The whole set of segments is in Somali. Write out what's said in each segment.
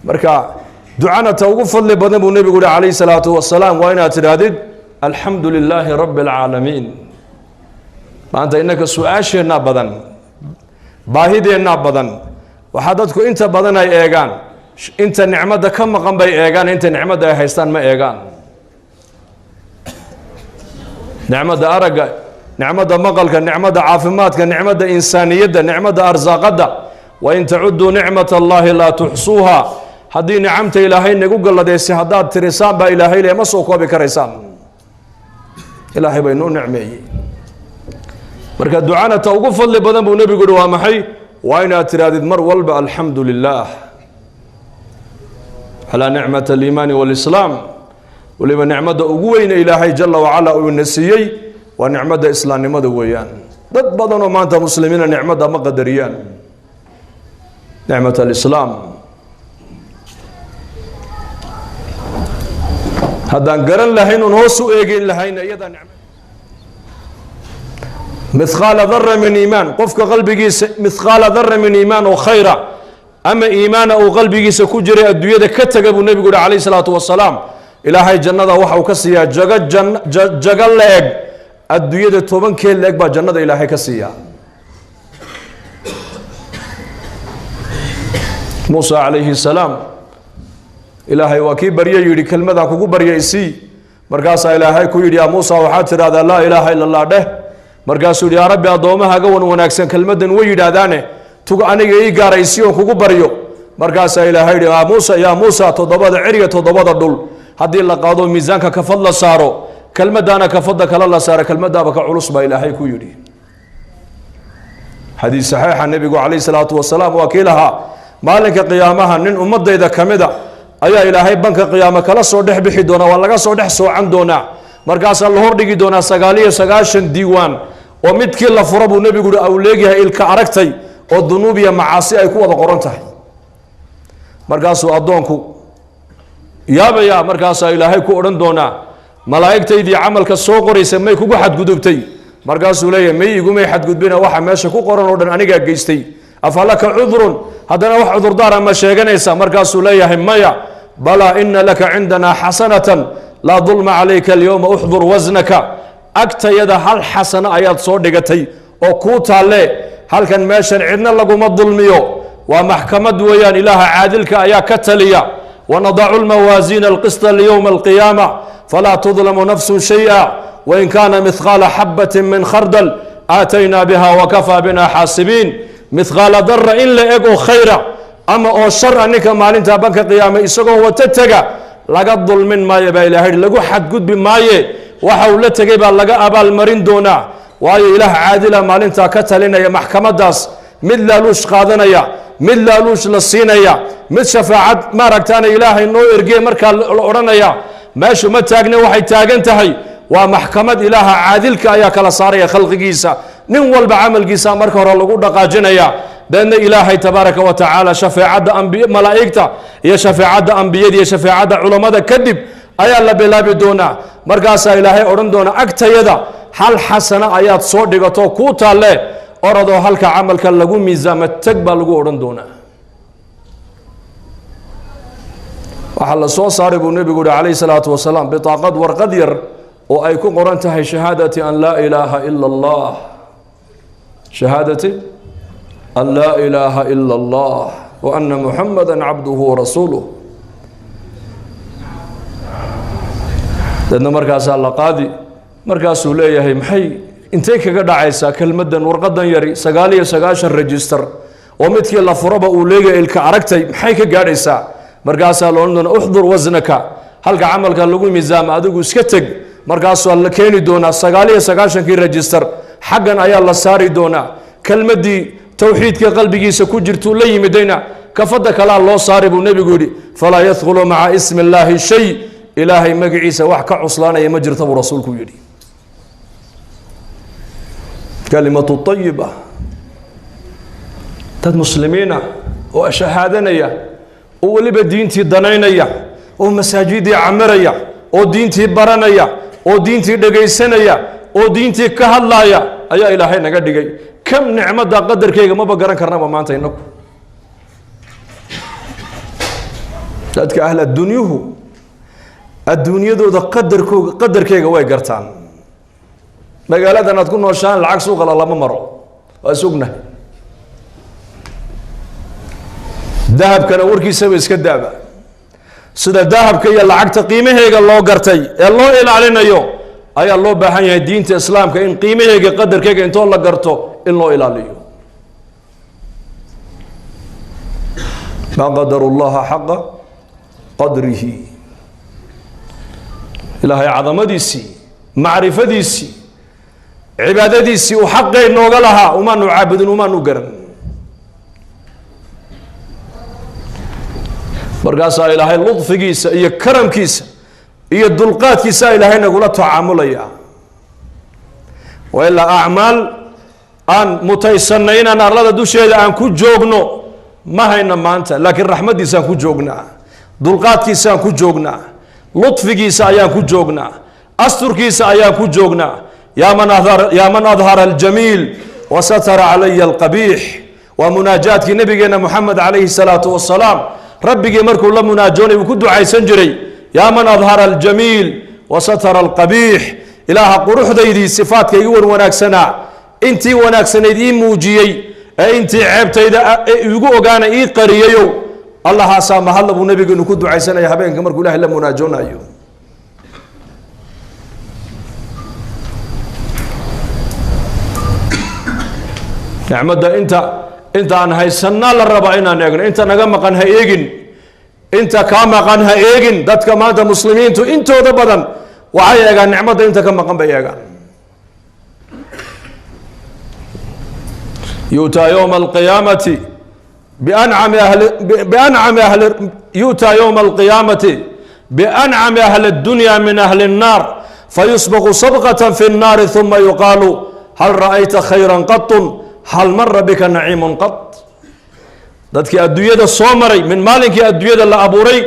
marka ducana ta ugu fadli badan buu nabigu yiri calayhi salaatu wasalaam waa inaad tiraadid alxamdulillaahi rabbil caalamiin maanta innaka su'aasheena badan baahideena badan waxa dadku inta badan ay eegaan inta nicmada ka maqan bay eegaan inta nicmada ay haystaan ma eegaan nicmada araga nicmada maqalka nicmada caafimaadka nicmada insaaniyada nicmada arsaaqada wa in ta'uddu ni'matallahi la tuhsuha haddii nicamta ilaahay nagu galladeysay haddaad tirisaan baa ilaahay leeyahay ma soo koobi karaysaan ilaahay bay noo nicmeeyey marka ducana ta ugu fadli badan buu nabigu yiri waa maxay waa inaad tiraadid mar walba alxamdulillaah ala nicmat aliimaan walislaam waliba nicmada ugu weyn ilaahay jalla wa ala uu nasiyay waa nicmada islaamnimada weeyaan dad badan oo maanta muslimiina nicmada ma qadariyaan nicmat alislaam haddaan garan lahayn oon hoos u eegin lahayn iyada nicmo mithqaala dharra min iimaan qofka qalbigiisa mithqaala dharra min iimaan oo khayra ama iimaana uu qalbigiisa ku jiray adduunyada ka taga buu nabigu yiri calayhi salaatu wasalaam ilaahay jannada waxa uu ka siiyaa jaga leeg adduunyada 10 leeg baa jannada ilaahay ka siiyaa Musa calayhi salaam ilaahay waa kii baryay yiri kelmada kugu baryaysii markaas ilaahay ku yiri ya Musa waxa tiraahdaa la ilaaha illa allah dheh markaas yiri ya rabbi adoomahaaga wanaagsan kelmadan way yiraahdaane tugu aniga ii gaaraysi oo kugu baryo markaas ilaahay yiri ya Musa todobada ciriga todobada dhul hadii la qaado miisaanka ka fadla saaro kelmadana ka fadla kala la saaro kelmadaba ka culus ba ilaahay ku yiri xadiis saxiix nabiga calayhi salaatu wasalaam waa kiilaha maalinka qiyaamaha nin ummadayda kamida ayaa ilaahay banka qiyaama kala soo dhex bixi doona waa laga soo dhex soocan doona markaas la hor dhigi doona 99 diiwaan oo midkii la furo buu nabigu uu leeyahay ilka aragtay oo dunuubiya macaasi ay ku wada qoran tahay markaas uu adoonku yaabaya markaas ilaahay ku oran doona malaa'igtaydii amalka soo qoraysa may kugu xadgudubtay markaas uu leeyahay may igu may xadgudbina waxa meesha ku qoran oo dhan aniga geystay afalaka udhrun hadana wax udur daar ma sheeganaysa markaas uu leeyahay maya bala inna laka indana hasanatan la dhulma alayka al-yawma uhdhur waznaka agtayada hal hasana ayad soo dhigatay oo ku taale halkan meeshan cidna lagu ma dulmiyo waa maxkamad weeyaan ilaaha caadilka ayaa ka taliya wa nad'u al-mawazin al-qist li-yawm al-qiyamah fala tudlamu nafsun shay'a wa in kana mithqala habatin min khardal atayna biha wa kafa bina hasibin mithqala darra illa ego khayra ama oo shar anika maalinta banka qiyaama isagoo wata taga laga dulmin maayo baa ilaahay lagu xad gudbi maayo waxa uu la tagay baa laga abaal marin doona waayo ilaah caadila maalinta ka talinaya maxkamadaas mid laaluush qaadanaya mid laaluush la siinaya mid shafaacad ma aragtaan ilaahay noo ergey marka la oranaya meeshu ma taagna waxay taagan tahay waa maxkamad ilaaha caadilka ayaa kala saaraya khalqigiisa nin walba amalkiisa marka hore lagu dhaqaajinaya dadna ilaahay tabaaraka wa taala shafaacada anbiya malaa'ikta iyo shafaacada anbiyada iyo shafaacada culimada kadib ayaa la bilaabi doona markaas ilaahay oran doona agtayada hal xasana ayaad soo dhigato ku taale orado halka amalka lagu miisaama tag baa lagu oran doona waxa la soo saaray buu nabigu calayhi salaatu wasalaam bitaqad warqad yar oo ay ku qoran tahay shahaadati an la ilaha illa allah shahaadati an la ilaha illa allah wa anna muhammadan abduhu wa rasuluhu dadna markaas la qaadi markaas uu leeyahay maxay intee kaga dhacaysa kelmadan warqadan yari 99 register oo midkii la furaba uu leeyahay ilka aragtay maxay ka gaadhaysa markaas la oran uhdhur waznaka halka amalka lagu miisaam adigu iska tag markaas la keeni doona 99 kii register xaqan ayaa la saari doona kelmadii tawxiidka qalbigiisa ku jirto la yimidayna kafada kala loo saari buu nabigu yiri fala yadkhulu ma'a ismi allahi shay ilaahay magaciisa wax ka cuslaanaya ma jirto buu rasuulku yiri kalimatu tayyiba dad muslimiina oo shahaadanaya oo waliba diintii danaynaya oo masaajidii amaraya oo diintii baranaya oo diintii dhageysanaya oo diintii ka hadlaya ayaa ilaahay naga dhigay kam nicmada qadarkeega ma garan karnaba maanta inagu dadka ahla dunyuhu adduunyadooda qadarkeega way gartaan magaaladan aad ku nooshaan lacag suuqa lama maro waa sugnahay dahabkana warkiisaba iska daaba sida dahabka iyo lacagta qiimaheega loo gartay ee loo ilaalinayo ayaa loo baahan yahay diinta islaamka in qiimaheega qadarkeega intoo la garto in loo ilaaliyo ma qadaru llaha xaqa qadrihi ilaahay cadamadiisii macrifadiisii cibaadadiisii uu xaqay nooga lahaa umaanu caabudin umaanu garan markaasaa ilaahay ludfigiisa iyo karamkiisa iyo dulqaadkiisa ilaahay nagula tacaamulaya wa ilaa acmaal aan mutaysanay inaan arlada dusheeda aan ku joogno ma hayna maanta laakiin raxmadiisaan ku joognaa dulqaadkiisaan ku joognaa ludfigiisa ayaan ku joognaa asturkiisa ayaan ku joognaa yaa man adhara aljamiil wasatara calaya alqabiix waa munaajaadkii nabigeena moxamed calayhi salaatu wasalaam rabbigii markuu la munaajoonay uu ku ducaysan jiray yaa man adhara aljamiil wasatara alqabiix ilaaha quruxdaydii sifaadkaygi wan wanaagsanaa intii wanaagsanayd ii muujiyey ee intii ceebtayda igu ogaana ii qariyayow allahaasaa mahadla buu nabigeenu ku ducaysanaya habeenka markuu ilahay la munaajoonayo nicmadda inta aan haysanaa la rabaa inaan eegno inta naga maqan ha eegin inta kaa maqan ha eegin dadka maanta muslimiintu intooda badan waxay eegaan nicmadda inta ka maqan bay eegaan yu'taa yowma alqiyaamati يؤتى يوم القيامة بأنعم أهل الدنيا من أهل النار فيسبق صبغة في النار ثم يقال هل رأيت خيرا قط هل مر بك نعيم قط dadkii adduunyada soo maray min maalinkii adduunyada la abuuray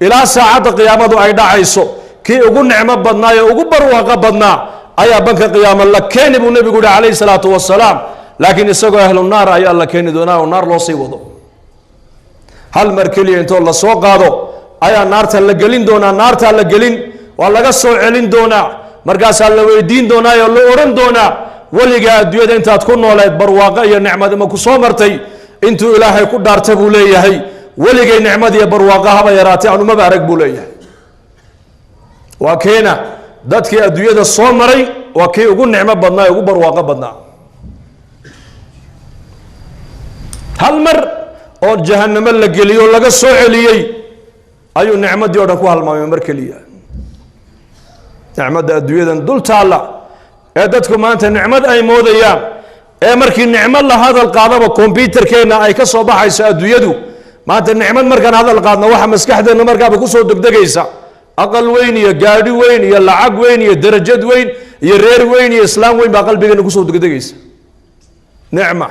ilaa saacadda qiyaamadu ay dhacayso kii ugu nicmo badnaa ee ugu barwaaqo badnaa ayaa banka qiyaamo la keeni buu nebigu yihi calayhi salaatu wasalaam laakiin isagoo ahlu naar ayaa la keeni doonaa oo naar loo sii wado hal mar keliya intoo la soo qaado ayaa naarta la gelin doonaa naartaa la gelin waa laga soo celin doonaa markaasaa la weydiin doonaa oo la odhan doonaa weligaa adduunyada intaad ku nooleed barwaaqo iyo nicmad ima ku soo martay intuu ilaahay ku dhaarta buu leeyahay weligay nicmad iyo barwaaqo haba yaraatay anumaba arag buu leeyahay waa keena dadkii adduunyada soo maray waa kii ugu nicmo badnaa ee ugu barwaaqo badnaa hal mar oo jahannamo la geliyo laga soo celiyey ayuu nicmadii oo dhan ku halmaamay mar keliya nicmadda adduunyadan dul taalla ee dadku maanta nicmad ay moodayaan ee markii nicmad la hadal qaadaba kombyuutarkeenna ay ka soo baxayso adduunyadu maanta nicmad markaan hadal qaadno waxa maskaxdeenna markaaba kusoo degdegaysa aqal weyn iyo gaadhi weyn iyo lacag weyn iyo darajad weyn iyo reer weyn iyo islaam weyn baa qalbigeena kusoo degdegaysa nicma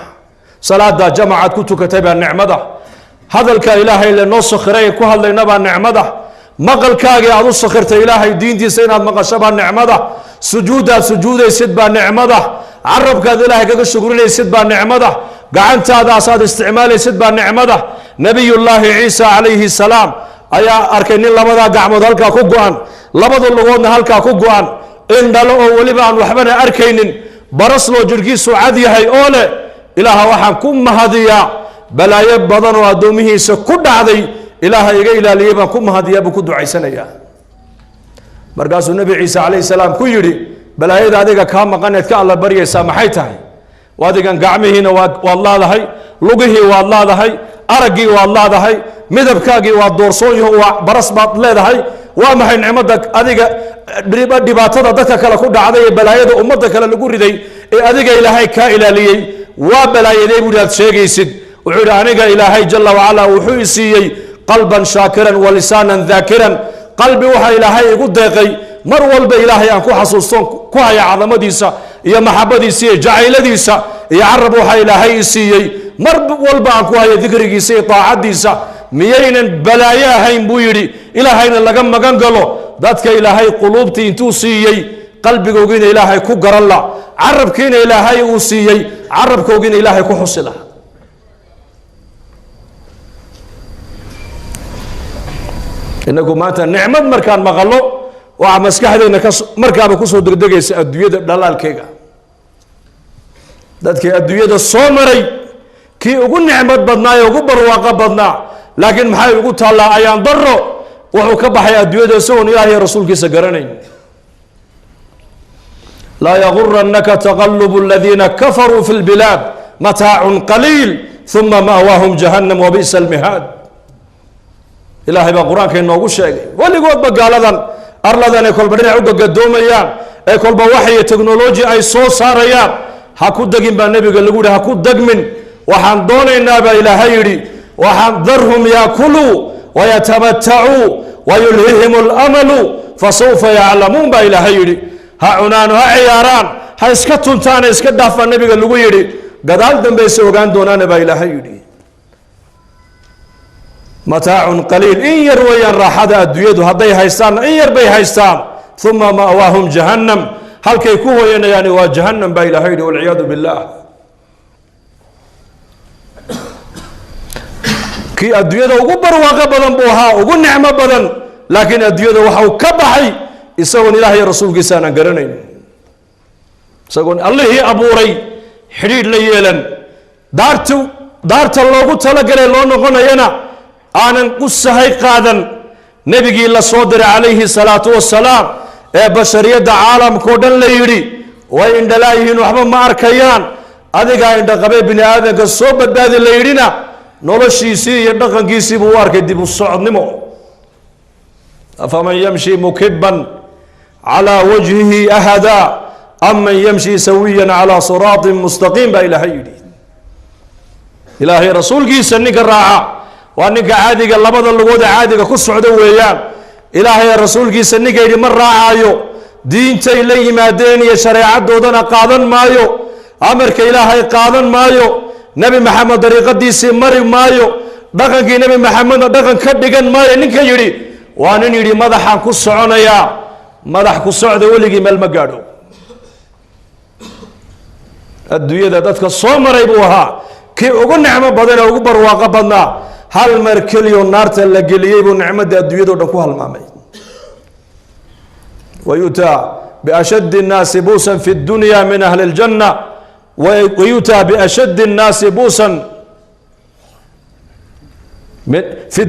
salaada jamacaad ku tukatay baa nicmada hadalka ilaahay le noo sakhiray ku hadlayna baa nicmada maqalkaagii aad u sakhirtay ilaahay diintiisa inaad maqasho baa nicmada sujuudaad sujuudaysid baa nicmada carabkaad ilaahay kaga shukrinaysid baa nicmada gacantaadaasaad isticmaalaysid baa nicmada nabiyullaahi ciisa calayhi salaam ayaa arkay nin labadaa gacmood halkaa ku go-an labada lugoodna halkaa ku go-an indhalo oo weliba aan waxbana arkaynin barasloo jirhkiisu cad yahay oo leh ilaaha waxaan ku mahadiyaa balaayo badan oo addoomihiisa ku dhacday ilaaha iga ilaaliyay baan ku mahadiyaa buu ku ducaysanayaa markaasuu nebi ciise calayhi salaam ku yidhi balaayada adiga kaa maqaneed ka alla baryaysaa maxay tahay adigan gacmihiina waad laadahay lugihii waad laadahay araggii waad laadahay midabkaagii waa doorsoon yaho waa baras baad leedahay waa maxay nicmadda adiga dhibaatada dadka kale ku dhacday ee balaayada ummadda kale lagu riday ee adiga ilaahay kaa ilaaliyey waa balaayaday buu aad sheegaysid wuxuu yidhi aniga ilaahay jala wacala wuxuu i siiyey qalban shaakiran wa lisaanan daakiran qalbi waxaa ilaahay igu deeqay mar walba ilaahay aan ku xasuustoon ku haya cadamadiisa iyo maxabadiisa iyo jacayladiisa iyo carab waxaa ilaahay i siiyey mar walba aan ku haya dikrigiisa iyo taacadiisa miyaynan balaayo ahayn buu yidhi ilaahayna laga magan galo dadka ilaahay quluubtii intuu siiyey qalbigoogiina ilaahay ku garan la carabkiina ilaahay uu siiyey carabkoogiina ilaahay ku xusi laha inagu maanta nicmad markaan maqalo waxa maskaxdeena markaaba ku soo degdegaysa adduunyada dhalaalkeega dadkii adduunyada soo maray kii ugu nicmad badnaa ee ugu barwaaqo badnaa laakiin maxay ugu taallaa ayaan daro wuxuu ka baxay adduunyada isagoon ilaahay rasuulkiisa garanayn laa yagurannaka taqallubu aladiina kafaruu fi lbilaad mataacun qaliil uma ma'waahum jahannam wabi'sa almihaad ilaahay baa qur-aanka inoogu sheegay weligoodba gaaladan arladan ay kolba dhinac u gagadoomayaan ee kolba waxay technology ay soo saarayaan ha ku dagin baa nebiga lagu yidhi ha ku dagmin waxaan doonaynaa baa ilaahay yidhi waxaan darhum yaakuluu wayatamatacuu wayulhihim alamalu fasawfa yaclamuun baa ilaahay yidhi ha cunaan ha ciyaaraan ha iska tuntaan iska dhaafaa nebiga lagu yidhi gadaal dambayse ogaan doonaana baa ilaahay yidhi mataacun qaliil in yar weeyaan raaxada adduunyadu hadday haystaanna in yar bay haystaan uma ma'waahum jahannam halkay ku hoyanayaan waa jahannam baa ilaahay yidhi walciyaadu billaah kii adduunyada ugu barwaaqo badan buu ahaa ugu nicmo badan laakiin adduunyada waxa uu ka baxay isagoon ilaahay rasuulkiisa aanan garanayn isagoon allihii abuuray xidhiidh la yeelan daarta loogu talagalay loo noqonayana aanan u sahay qaadan nebigii la soo diray calayhi salaatu wasalaam ee bashariyadda caalamkao dhan la yidhi way indhalaayihiin waxba ma arkayaan adigaa indhaqabee bini aadanka soo badbaadi la yidhina noloshiisii iyo dhaqankiisii buu u arkay dib u socodnimo afaman yamshi mukiban calaa wajhihi ahada aman yamshi sawiyan calaa siraatin mustaqiim baa ilaahay yidhi ilaahay rasuulkiisa ninka raaca waa ninka caadiga labada lugood ee caadiga ku socda weeyaan ilaahay rasuulkiisa ninka yidhi ma raacaayo diintay la yimaadeen iyo shareecadoodana qaadan maayo amarka ilaahay qaadan maayo nebi maxamed dariiqadiisii mari maayo dhaqankii nebi maxamedna dhaqan ka dhigan maayo ninka yidhi waa nin yidhi madaxaan ku soconayaa madax ku socda weligii meel ma gaadho adduunyada dadka soo maray buu ahaa kii ugu nicmo badan ee ugu barwaaqo badnaa hal mar keliyo naarta la geliyey buu nicmadda adduunyado dhan ku halmaamay wayutaa biashaddi الnaasi buusan fi اdunya min ahli اljanna wayutaa biashaddi الnaasi buusan fi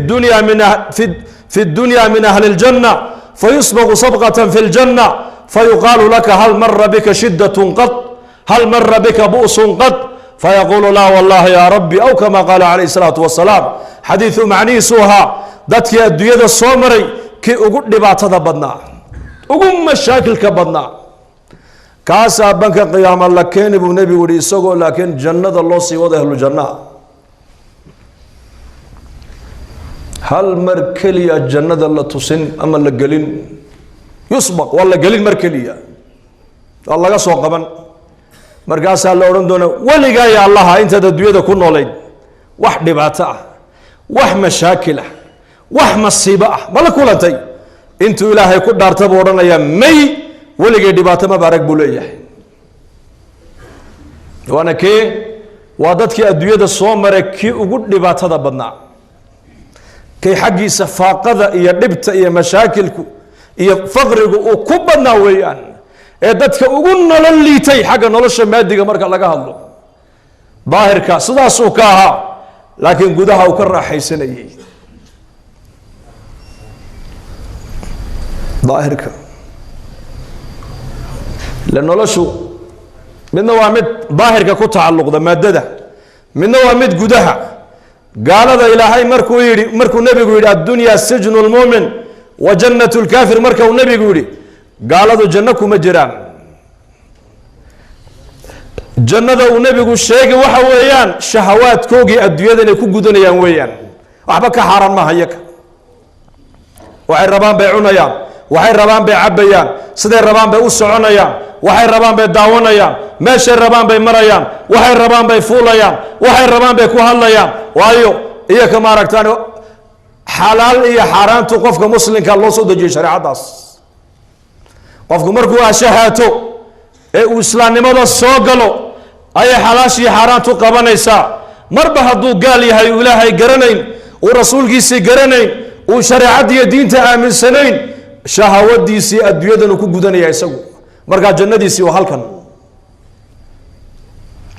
اdunya min ahli اljanna fayusbaqu sabqaة fi اljanna fayuqaalu laka hal mara bika shidaة qad hal mara bika bu'sun qad فيقول لا والله يا ربي أو كما قال عليه الصلاة والسلام حديث معني سوها ذاتك الدنيا الصومري كي أقول لبعض هذا بدنا أقول مشاكل كبدنا كاسا بنك قيام الله كان ابو نبي وريسوغو لكن جنة الله سيوده أهل الجنة هل مركلية جنة الله تسن أما اللي قلين يسبق والله قلين مركلية الله قصوا قبن markaasaa la odhan doona weligaa ya allaha intaad adduunyada ku noolayd wax dhibaato ah wax mashaakil ah wax masiibo ah mala kulantay intuu ilaahay ku dhaarta buu odhanayaa may weligay dhibaato maba arag buu leeyahay waana kee waa dadkii adduunyada soo maray kii ugu dhibaatada badnaa kay xaggiisa faaqada iyo dhibta iyo mashaakilku iyo faqrigu uu ku badnaa weeyaan ee dadka ugu nolol liitay xagga nolosha maadiga marka laga hadlo daahirka sidaasuu ka ahaa laakiin gudaha uu ka raaxaysanayay daahirka la noloshu midna waa mid daahirka ku tacalluqda maadada midna waa mid gudaha gaalada ilaahay markuu nebigu yidhi addunya sijnu lmuumin wa jannatu lkaafir marka uu nebigu yidhi gaaladu janno kuma jiraan jannada uu nebigu sheegay waxa weeyaan shahawaadkoogii adduunyada inay ku gudanayaan weeyaan waxba ka xaaraan maaha iyaga waxay rabaan bay cunayaan waxay rabaan bay cabbayaan siday rabaan bay u soconayaan waxay rabaan bay daawanayaan meeshay rabaan bay marayaan waxay rabaan bay fuulayaan waxay rabaan bay ku hadlayaan waayo iyaka maaragtaan xalaal iyo xaaraantu qofka muslimka loo soo dejiyey shareecadaas qofku markuu ashahaato ee uu islaamnimada soo galo ayay xalaashii xaaraantu qabanaysaa marba hadduu gaal yahay uu ilaahay garanayn uu rasuulkiisii garanayn وشريعتي دينته آمن سنين شهوتي سي الدنيا نكو جودنا يا يسوع مركا جنة سي وحالكن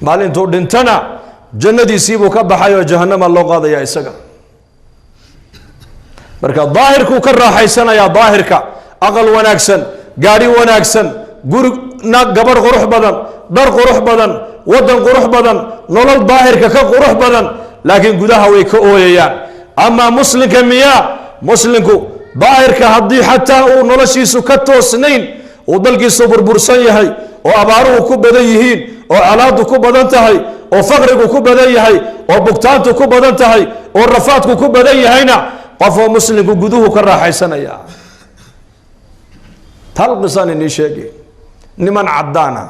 مالين تو دنتنا جنة سي وكبحايا جهنم الله قاضي يا يسوع مركا ظاهرك وكرر حيسنا يا ظاهرك أقل وناكسن قاري وناكسن قر قبر قروح بدن در قروح بدن ودن قروح بدن نولل ظاهرك كقروح بدن لكن قدها ويكأويان أما مسلم كمية مسلمكو ظاهرك هدي حتى ونولشي سكتو سنين ودلقي صبر برسان هاي وأباروه كبدن يهين وعلاده كبدن تهي وفقرك كبدن يهي وبكتانته كبدن تهي والرفاتك كبدن يهينا قفو مسلم قدوه كرا حيسنا يا تلقصان إني شيء نمن عدانا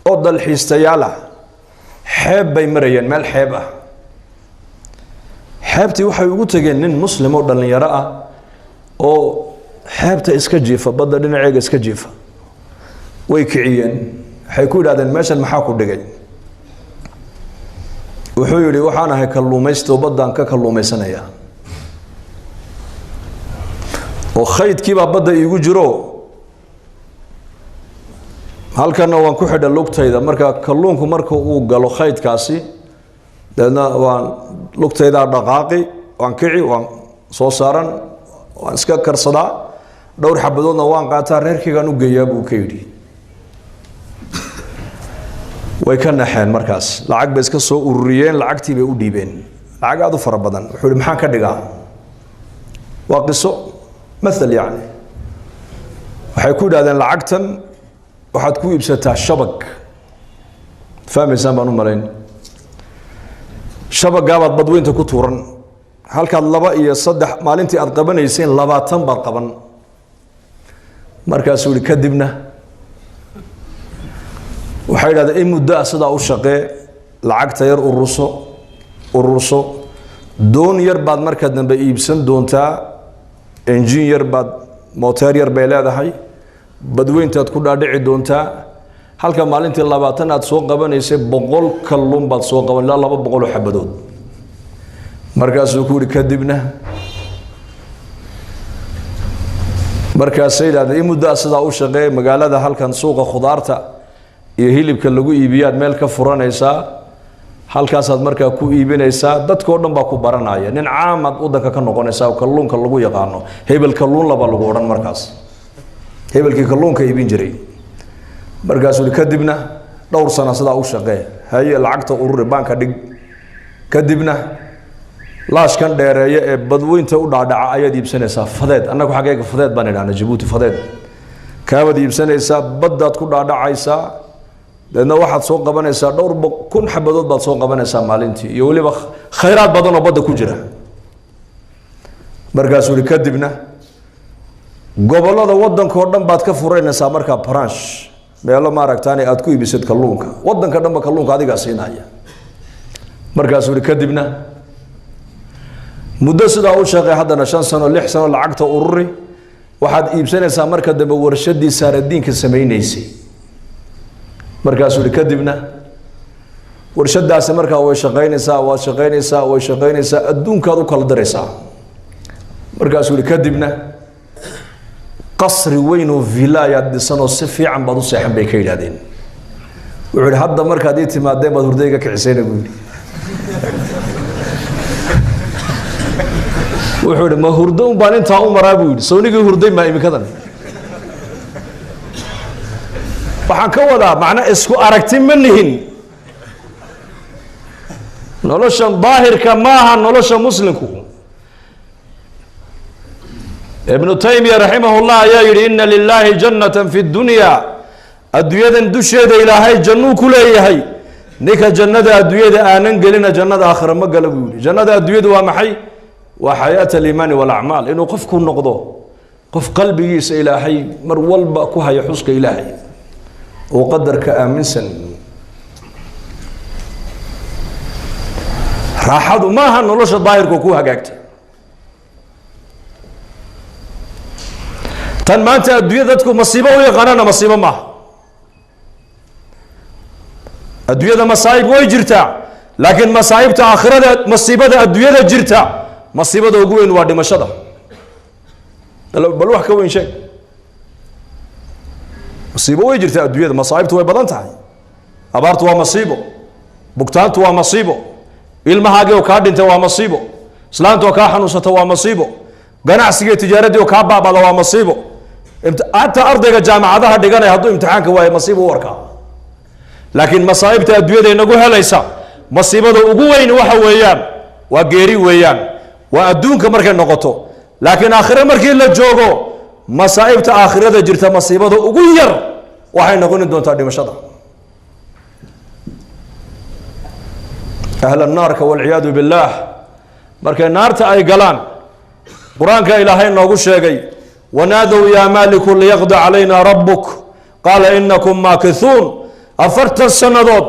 أضل حيستيالا حب يمرين مال حبه حبتي وحي وقتين إن مسلم أضل يرى أو حبته إسكجيفة بدل إن عيق إسكجيفة ويكعين حيكون هذا المشهد محاكو دقي وحيولي وحانا هيكلو ميستو بدان ككلو ميسنا يا وخيط كيبا بدا يجرو halkana waan ku xidha lugtayda marka kalluunku marka uu galo khaydkaasi dadna waan lugtayda dhaqaaqi waan kici waan soo saaran waan iska karsadaa dhowr xabadoodna waan qaataa reerkaygaan u geeyaa buu ka yidhi way ka naxeen markaas lacag bay iska soo ururiyeen lacagtii bay u dhiibeen lacag aad u fara badan wuxuu yidhi maxaan ka dhigaa waa qiso مثل يعني وحيكون هذا العقتن وحتكون بساتها شبك فاهم إنسان بانو مالين شبك قابت بدوين تكتورن هل كان لبا يصدح مالينتي أرقبن يسين لبا تنبر قبن مركز سوري كدبنا وحيد هذا إيه مدة أصدا أشقى العقت ير الرسو دون يرباد مركز نبي يبسن دون تا انجينير بعد موتير بيلاده هاي بدوين تدخل داعي دونتا هل كمالين تلاباتن أتسوق قبنا يصير بقول كلهم بتسوق قبنا لا بقول حبدود مركز سكوري كدبنا مركز سيد هذا يمد أصلا وشقة مقالة ده هل كان سوق خضارته يهيل بكلجو يبيعد ملك فران يسا هل كاسد مركز كو يبين يسا دت كورن باكو برانايا نن عامد ودك كنقون يسا وكلون كلجو يقانو هيبل كلون لبالجو ورن مركز هيبل كلون كيبين جري مركز اللي كدبنا دور سنة صدا وشقة هاي العقد أورور بانك دق كدبنا لاش كان دايرة بدوين تقول على عيادي بسنة سا فضيت أنا كو حاجة فضيت بني أنا جيبوتي فضيت كابدي بسنة سا بدأت كل على عيسى لأنه واحد سوق بني سا دور كل حبضات بس سوق بني سا مالنتي يقولي خيرات بدنا بدأ كجرة مركز اللي كدبنا قبل هذا ودن كوردن بعد كفورين سا مركز برانش بيلا ما ركتاني أتكوي بيسد كلونك ودن كردن بكلونك هذه قاسينا هي مركز اللي كدبنا مدة سدا أول شيء هذا نشان سنة اللي حسنا العقد أورري واحد يبسنة سامركة دم ورشدي سار الدين كسمين نيسي مركز اللي كدبنا ورشد سامركة ويشغين سا وشغين سا وشغين سا الدون كادو كل درسا مركز اللي كدبنا قصر وينو فيلايا دي سنة صفي عن بعض الصحن بيكيل هذين وعلى هذا مركز دي تمادين بدرديك كعسين يقول وحول ما هردون بانين تاو مرابود سونيك هردين ما يمكن waxaan ka wadaa macna isku aragti manihin nolosha daahirka maaha nolosha muslimku ibn taymiyyah rahimahullah ayaa yiri inna lillahi jannatan fi dunya adduunyadan dusheeda ilaahay jannu ku leeyahay ninka jannada adduunyada aanan gelina jannada aakhira ma gala buu jannada adduunyada waa maxay وحياة الإيمان والأعمال إنه قف كون نقضه قف قلبي إلهي مر والبا كوها يحسك إلهي وقدر كآمن سن راحوا ما هنولش الظاهر كوها جاكت تن ما أنت الدنيا ذاتكم مصيبة وهي غنانا مصيبة ما الدنيا ذا مصايب ويجرتا لكن مصايب تآخرة مصيبة الدنيا ذا جرتا masiibada ugu weyn waa dhimashada. bal wax ka weyn sheeg. masiibo way jirtaa adduunyada, masaa'ibtu way badan tahay. abaartu waa masiibo, bugtaantu waa masiibo, ilmahaagii oo kaa dhintay waa masiibo, islaanta oo kaa xanuunsata waa masiibo, ganacsiga tijaaradii oo kaa baabada waa masiibo. hatta ardayga jaamacadaha dhiganaya hadduu imtixaanka waayo masiibo u arkaa. laakiin masaa'ibta adduunyada inagu helaysa masiibada ugu weyn waxa weeyaan waa geeri weeyaan, waa adduunka markay noqoto. laakiin aakhire markii la joogo masaa'ibta aakhirada jirta masiibada ugu yar waxay noqon doontaa dhimashada. ahla naarka walciyaadu billaah markay naarta ay galaan, qur-aanka ilaahay noogu sheegay wanaadow yaa maaliku liyaqdi calayna rabbuk qaala inakum maakithuun. 40 sannadood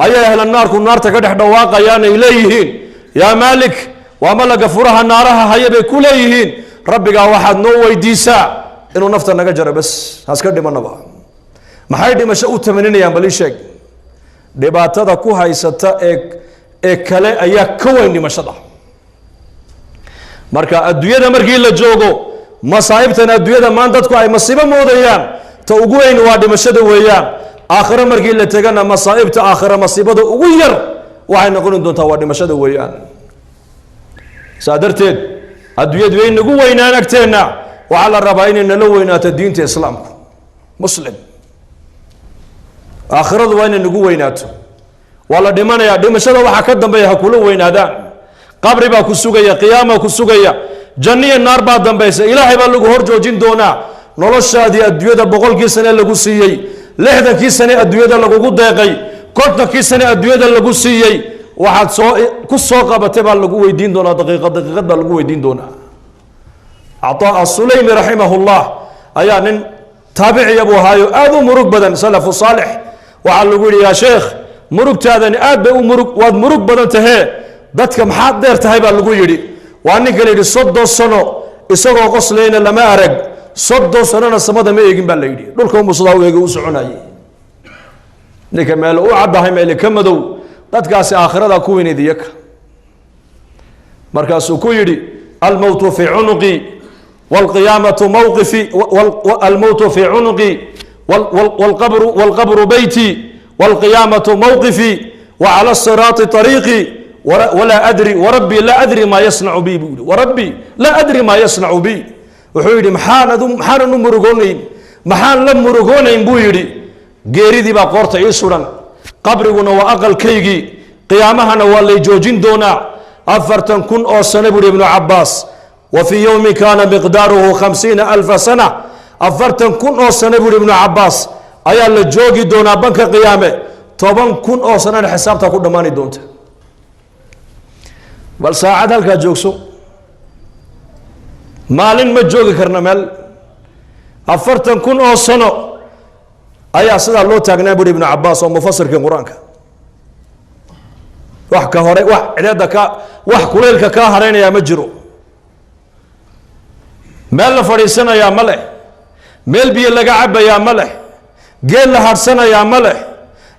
ayay ahla naarku naarta ka dhex dhawaaqayaan ay leeyihiin yaa maalik, waa malaga furaha naaraha haya bay ku leeyihiin rabbigaa waxaad noo weydiisaa inuu nafta naga jaro bas haska dhimanaba. maxay dhimasho u tamaninayaan? bal ii sheeg. dhibaatada ku haysata ee kale ayaa ka weyn dhimashada. marka adduunyada markii la joogo masaa'ibtan adduunyada maan dadku ay masiibo moodayaan, ta ugu weyn waa dhimashada weeyaan. aakhire markii la tegana masaa'ibta aakhire masiibada ugu yar waxay noqon doontaa waa dhimashada weeyaan. saa darteed adduunyadu way nagu weynaan agteenna, waxaa la rabaa inay nala weynaato diinta islaamku muslim. aakhiradu waa inay nagu weynaato. waa la dhimanayaa, dhimashada waxaa ka dambeeya ha kula weynaadaan. qabri baa ku sugaya, qiyaama ku sugaya, janniya naar baa dambaysa, ilaahay baa lagu hor joojin doonaa. noloshaadii adduunyada 100kii sane lagu siiyey, 60kii sane adduunyada lagugu deeqay, 50kii sane adduunyada lagu siiyey, waxaad ku soo qabatay baa lagu weydiin doonaa. daqiiqad baa lagu weydiin doonaa. cataa as-sulaymi raximahullah ayaa nin taabiciya buu ahaayo aad u murug badan, salafu saalix. waxaa lagu yidhi yaa sheekh, murugtaadani aad bay waad murug badan tahee dadka maxaad dheer tahay baa lagu yidhi. waa ninka la yidhi 30 sano isagoo qoslayna lama arag, 30 sanona samada ma eegin baa la yidhi. dhulka umusadaa u eega u soconayay. ninka meel u caddahay meel ka madow, dadkaasi aakhirada ku weyneed iyaka. markaasuu ku yidhi almowtu fii cunuqi walqiyaamatu mawqifi, almowtu fii cunuqi walqabru beyti walqiyaamatu mawqifi wacala asiraati طariiqi walaa adri warabbii laa adri maa yasnacu bi buu yihi. warabbii laa adri maa yasnacu bi. wuxuu yidhi maxaanan u murugoonayn, maxaan la murugoonayn buu yidhi. geeridii baa qoorta ii suran, qabriguna waa aqalkaygii, qiyaamahana waa lay joojin doonaa. 40,000 oo sano buu ibnu cabaas, wa fii yowmi kaana miqdaaruhu 50,000 sana. 40,000 oo sano buu ibnu cabaas ayaa la joogi doonaa banka qiyaame. 10,000 oo sanana xisaabtaa ku dhammaani doonta. bal saacad halkaa joogso, maalin ma joogi karna meel. 40,000 oo sano ayaa sidaa loo taagnaa buri ibnu cabaas oo mufasirkii qur-aanka. wax ka hore wax cideeda ka wax kuleylka kaa hareynayaa ma jiro. meel la fadhiisanayaa ma leh, meel biyo laga cabayaa ma leh, geel la hadhsanayaa ma leh.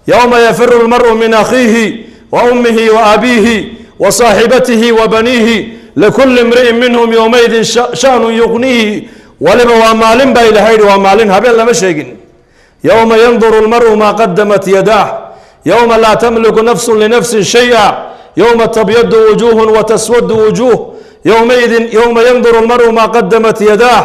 yowma yafiru lmaru min akhiihi wa ummihi wa abiihi wa saaxibatihi wa baniihi likulli imri'in minhum yowmaydin sha'nun yuqniihi. waliba waa maalin baa ilahay yidhi, waa maalin, habeen lama sheegin. yowma yanduru lmaru maa qadamat yadaah yowma laa tamliku nafsu linafsin shay'a yowma tabyadu wujuuhun wa taswadu wujuuh yowma yanduru lmaru maa qadamat yadaah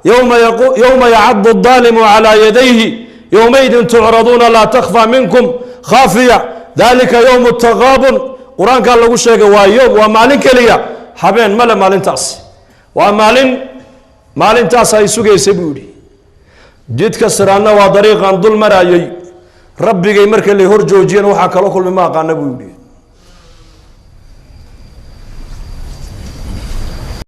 yowma yacadu الظaalimu calaa yadayhi yowmaydin tucraduuna laa takfى minkum khaafiya dalika yowm الtagaabun. qur-aankaa lagu sheegay waa yoom, waa maalin keliya, habeen male maalintaas. waa maalintaas ay sugaysa buu yidhi. jidka siraadna waa dariiqan dul marayay, rabbigay marka la hor joojiyana waxaa kala kulmi ma aqaana buu yidhi.